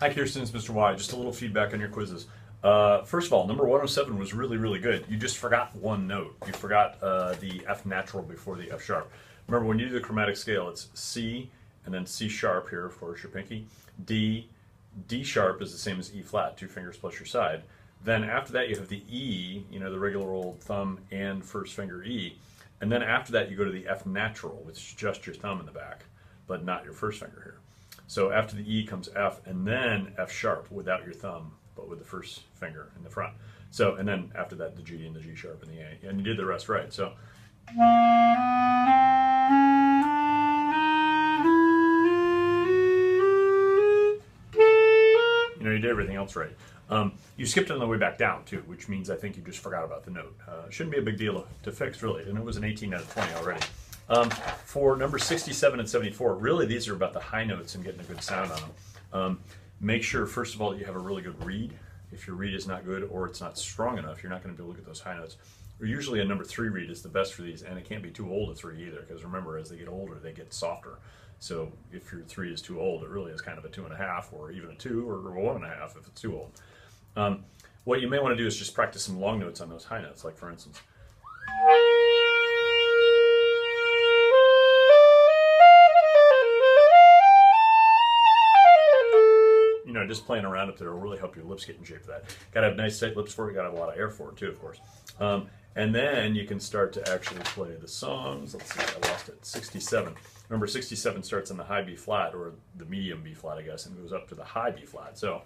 Hi Kirsten, it's Mr. Y. Just a little feedback on your quizzes. First of all, number 107 was really, really good. You just forgot one note. You forgot the F natural before the F sharp. Remember, when you do the chromatic scale, it's C and then C sharp here, of course, your pinky. D, D sharp is the same as E flat, 2 fingers plus your side. Then after that, you have the E, you know, the regular old thumb and first finger E. And then after that, you go to the F natural, which is just your thumb in the back, but not your first finger here. So after the E comes F, and then F sharp without your thumb, but with the first finger in the front. So, and then after that, the G and the G sharp and the A, and you did the rest right. So, you know, you did everything else right. You skipped on the way back down too, which means I think you just forgot about the note. Shouldn't be a big deal to fix really, and it was an 18 out of 20 already. For number 67 and 74, really these are about the high notes and getting a good sound on them. Make sure, first of all, that you have a really good reed. If your reed is not good or it's not strong enough, you're not going to be able to get those high notes. Usually a number 3 reed is the best for these, and it can't be too old a 3 either, because remember, as they get older, they get softer. So if your 3 is too old, it really is kind of a 2.5, or even a 2, or a 1.5 if it's too old. What you may want to do is just practice some long notes on those high notes, like for instance. You know, just playing around up there will really help your lips get in shape for that. Gotta have nice tight lips for it, gotta have a lot of air for it too, of course. And then you can start to actually play the songs. Let's see, I lost it, 67. Remember, 67 starts on the high B flat, or the medium B flat, I guess, and goes up to the high B flat. So,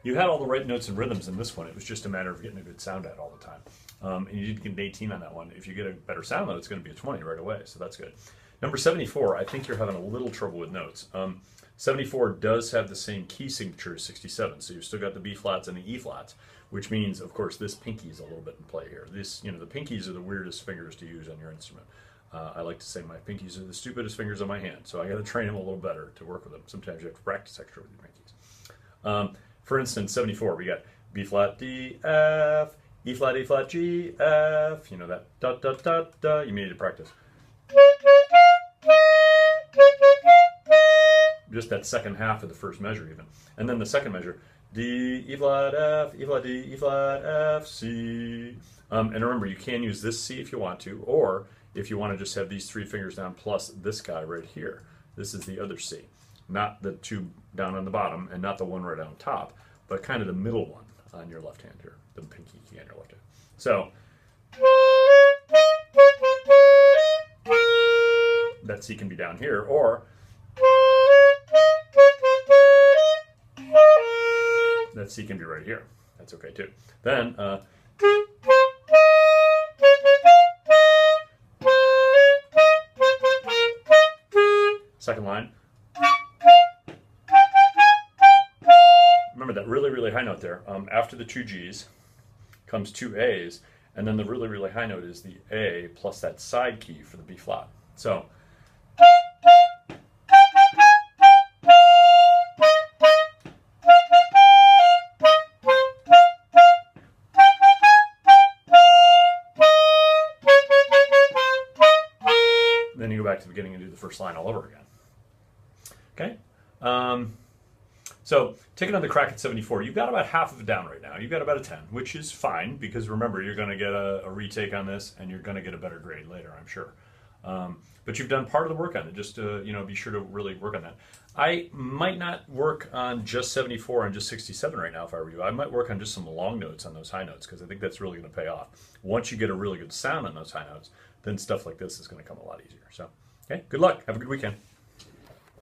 you had all the right notes and rhythms in this one. It was just a matter of getting a good sound at all the time. And you did get an 18 on that one. If you get a better sound, though, it's going to be a 20 right away, so that's good. Number 74, I think you're having a little trouble with notes. 74 does have the same key signature as 67, so you've still got the B flats and the E flats, which means, of course, this pinky is a little bit in play here. This, you know, the pinkies are the weirdest fingers to use on your instrument. I like to say my pinkies are the stupidest fingers on my hand, so I got to train them a little better to work with them. Sometimes you have to practice extra with your pinkies. For instance, 74, we got B flat, D, F, E flat, G, F, you know, that da, da, da, da, you may need to practice. Just that second half of the first measure even. And then the second measure, D, E flat, F, E flat, D, E flat, F, C. And remember, you can use this C if you want to, or if you want to just have these 3 fingers down plus this guy right here. This is the other C. Not the 2 down on the bottom, and not the one right on top, but kind of the middle one on your left hand here, the pinky key on your left hand. So, that C can be down here, or that C can be right here. That's okay too. Then, second line. Remember that really, really high note there. After the 2 G's comes 2 A's, and then the really, really high note is the A plus that side key for the B flat. So, then you go back to the beginning and do the first line all over again. Okay? So take another crack at 74. You've got about half of it down right now. You've got about a 10, which is fine, because remember, you're going to get a retake on this, and you're going to get a better grade later, I'm sure. But you've done part of the work on it. Just you know, be sure to really work on that. I might not work on just 74 and just 67 right now if I were you. I might work on just some long notes on those high notes, because I think that's really going to pay off. Once you get a really good sound on those high notes, then stuff like this is going to come a lot easier. So, okay, good luck. Have a good weekend.